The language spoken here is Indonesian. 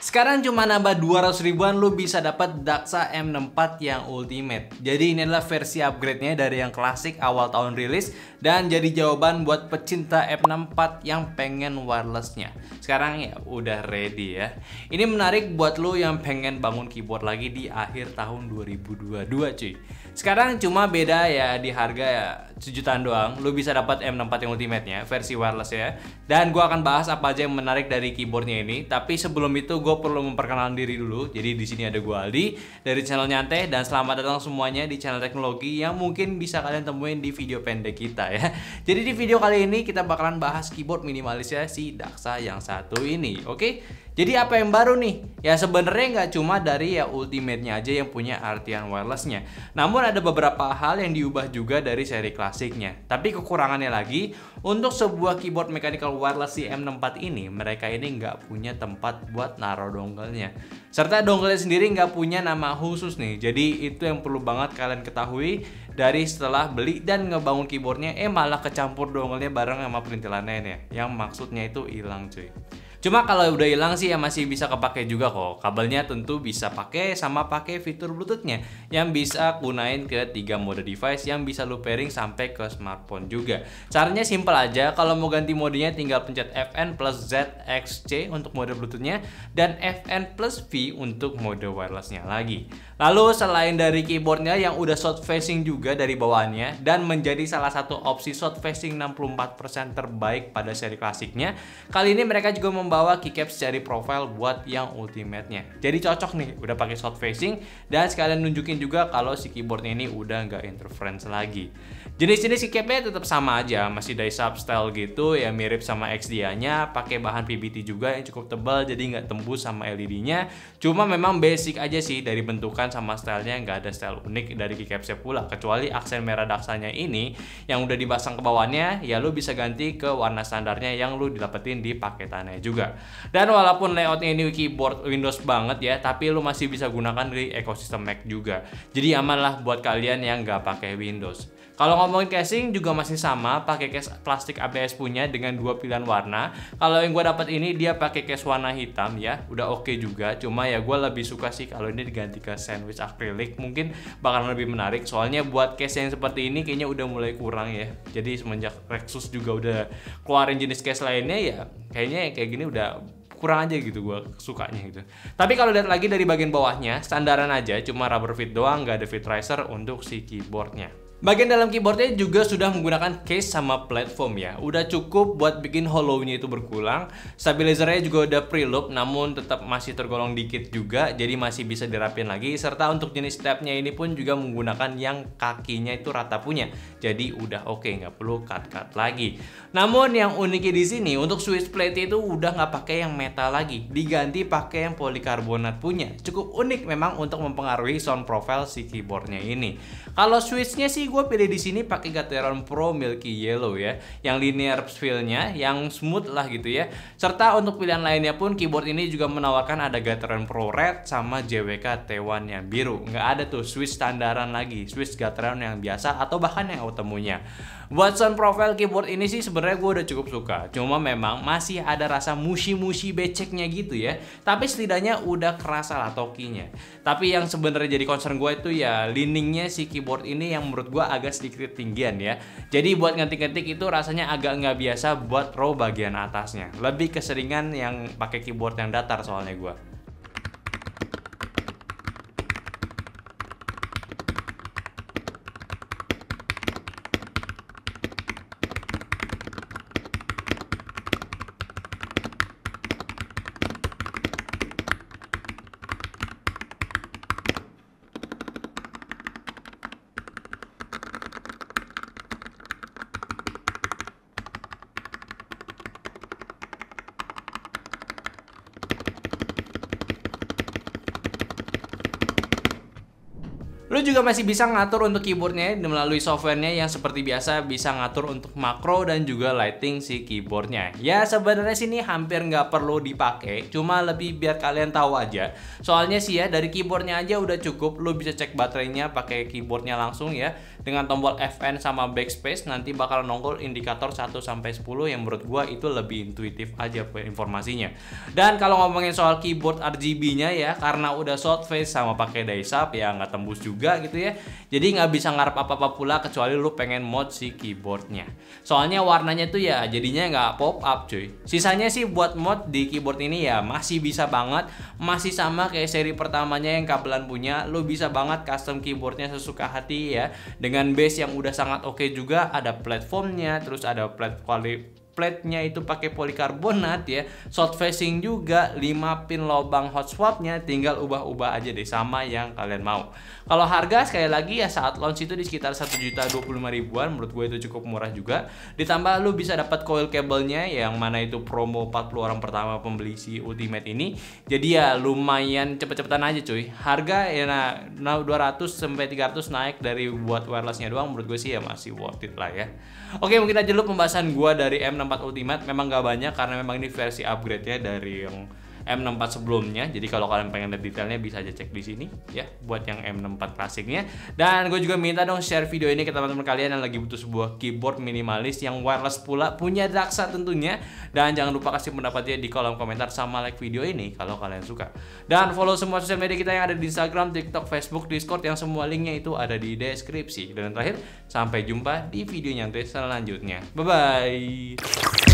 Sekarang cuma nambah 200 ribuan lu bisa dapat Daxa M64 yang Ultimate. Jadi ini adalah versi upgrade-nya dari yang klasik awal tahun rilis dan jadi jawaban buat pecinta M64 yang pengen wireless-nya. Sekarang ya udah ready ya. Ini menarik buat lu yang pengen bangun keyboard lagi di akhir tahun 2022 cuy. Sekarang cuma beda ya di harga ya sejutaan doang. Lu bisa dapat M64 yang Ultimate-nya versi wireless ya. Dan gua akan bahas apa aja yang menarik dari keyboardnya ini. Tapi sebelum itu gue perlu memperkenalkan diri dulu. Jadi di sini ada gue Aldi dari channel Nyantai dan selamat datang semuanya di channel teknologi yang mungkin bisa kalian temuin di video pendek kita ya. Jadi di video kali ini kita bakalan bahas keyboard minimalis ya si Daxa yang satu ini. Oke? Jadi apa yang baru nih? Ya sebenarnya nggak cuma dari ya Ultimate-nya aja yang punya artian wireless-nya. Namun ada beberapa hal yang diubah juga dari seri klasiknya. Tapi kekurangannya lagi, untuk sebuah keyboard mechanical wireless si M64 ini, mereka ini nggak punya tempat buat naruh dongle-nya. Serta dongle-nya sendiri nggak punya nama khusus nih. Jadi itu yang perlu banget kalian ketahui dari setelah beli dan ngebangun keyboardnya, malah kecampur dongle-nya bareng sama perintilannya ya. Yang maksudnya itu hilang cuy. Cuma kalau udah hilang sih ya masih bisa kepake juga kok. Kabelnya tentu bisa pakai sama pakai fitur Bluetooth-nya yang bisa gunain ke 3 mode device yang bisa lu pairing sampai ke smartphone juga. Caranya simple aja, kalau mau ganti modenya tinggal pencet Fn plus ZXC untuk mode Bluetooth-nya dan Fn plus V untuk mode wireless-nya lagi. Lalu selain dari keyboardnya yang udah short facing juga dari bawaannya dan menjadi salah satu opsi short facing 64% terbaik pada seri klasiknya, kali ini mereka juga membawa keycap seri profile buat yang Ultimate-nya. Jadi cocok nih, udah pakai short facing dan sekalian nunjukin juga kalau si keyboardnya ini udah nggak interference lagi. Jenis-jenis keycapnya tetap sama aja, masih dari style gitu ya, mirip sama XDA-nya, pakai bahan PBT juga yang cukup tebal jadi nggak tembus sama LED-nya. Cuma memang basic aja sih dari bentukan sama stylenya, nggak ada style unik dari keycapnya pula, kecuali aksen merah Daxanya ini yang udah dipasang ke bawahnya ya lu bisa ganti ke warna standarnya yang lu didapetin di paketannya juga. Dan walaupun layoutnya ini keyboard Windows banget ya, tapi lu masih bisa gunakan di ekosistem Mac juga. Jadi aman lah buat kalian yang nggak pakai Windows. Kalau ngomongin casing juga masih sama, pakai case plastik ABS punya dengan 2 pilihan warna. Kalau yang gue dapat ini dia pakai case warna hitam ya, udah oke juga. Cuma ya gue lebih suka sih kalau ini diganti ke sandwich akrilik, mungkin bakalan lebih menarik. Soalnya buat case yang seperti ini kayaknya udah mulai kurang ya. Jadi semenjak Rexus juga udah keluarin jenis case lainnya ya, kayaknya kayak gini udah kurang aja gitu gue sukanya gitu. Tapi kalau lihat lagi dari bagian bawahnya, standaran aja, cuma rubber fit doang, nggak ada fit riser untuk si keyboardnya. Bagian dalam keyboardnya juga sudah menggunakan case sama platform ya. Udah cukup buat bikin hollow-nya itu berkurang. Stabilizernya juga udah pre-loop, namun tetap masih tergolong dikit juga, jadi masih bisa dirapin lagi. Serta untuk jenis tabnya ini pun juga menggunakan yang kakinya itu rata punya. Jadi udah oke, nggak perlu cut-cut lagi. Namun yang uniknya di sini untuk switch plate itu udah nggak pakai yang metal lagi, diganti pakai yang polikarbonat punya. Cukup unik memang untuk mempengaruhi sound profile si keyboardnya ini. Kalau switchnya sih gue pilih di sini pakai Gateron Pro Milky Yellow ya, yang linear feel-nya yang smooth lah gitu ya. Serta untuk pilihan lainnya pun keyboard ini juga menawarkan ada Gateron Pro Red sama JWK T1 yang biru. Nggak ada tuh switch standaran lagi, switch Gateron yang biasa atau bahkan yang automunya. Buat sound profile keyboard ini sih sebenarnya gue udah cukup suka. Cuma memang masih ada rasa mushi-mushi beceknya gitu ya. Tapi setidaknya udah kerasa lah tokinya. Tapi yang sebenarnya jadi concern gue itu ya leaningnya si keyboard ini yang menurut gue agak sedikit tinggian ya. Jadi buat ngetik-ngetik itu rasanya agak nggak biasa buat row bagian atasnya. Lebih keseringan yang pakai keyboard yang datar soalnya gue. Lu juga masih bisa ngatur untuk keyboardnya melalui softwarenya yang seperti biasa bisa ngatur untuk makro dan juga lighting si keyboardnya. Ya sebenarnya sini hampir nggak perlu dipakai, cuma lebih biar kalian tahu aja. Soalnya sih ya dari keyboardnya aja udah cukup, lu bisa cek baterainya pakai keyboardnya langsung ya. Dengan tombol Fn sama backspace nanti bakal nongol indikator 1-10 yang menurut gua itu lebih intuitif aja informasinya. Dan kalau ngomongin soal keyboard RGB-nya ya, karena udah short face sama pakai dice-up ya nggak tembus juga gitu ya. Jadi nggak bisa ngarep apa-apa pula kecuali lu pengen mod si keyboardnya. Soalnya warnanya tuh ya jadinya nggak pop up cuy. Sisanya sih buat mod di keyboard ini ya masih bisa banget, masih sama kayak seri pertamanya yang kabelan punya. Lu bisa banget custom keyboardnya sesuka hati ya. Dengan base yang udah sangat oke juga, ada platformnya, terus ada plate-nya itu pakai polikarbonat ya, short facing juga, 5 pin lubang hot swapnya, tinggal ubah-ubah aja deh sama yang kalian mau. Kalau harga sekali lagi ya saat launch itu di sekitar 1.025.000-an, menurut gue itu cukup murah juga. Ditambah lu bisa dapat coil kabelnya yang mana itu promo 40 orang pertama pembeli si Ultimate ini. Jadi ya lumayan cepet-cepetan aja cuy. Harga ya 200 sampai 300 naik dari buat wirelessnya doang, menurut gue sih ya masih worth it lah ya. Oke, mungkin aja dulu pembahasan gue dari M64 Ultimate. Memang gak banyak karena memang ini versi upgrade-nya dari yang M64 sebelumnya. Jadi kalau kalian pengen lihat detailnya bisa aja cek di sini ya buat yang M64 klasiknya. Dan gue juga minta dong share video ini ke teman-teman kalian yang lagi butuh sebuah keyboard minimalis yang wireless pula, punya Daksa tentunya. Dan jangan lupa kasih pendapatnya di kolom komentar sama like video ini kalau kalian suka. Dan follow semua sosial media kita yang ada di Instagram, TikTok, Facebook, Discord yang semua linknya itu ada di deskripsi. Dan terakhir, sampai jumpa di video nyantai selanjutnya. Bye bye.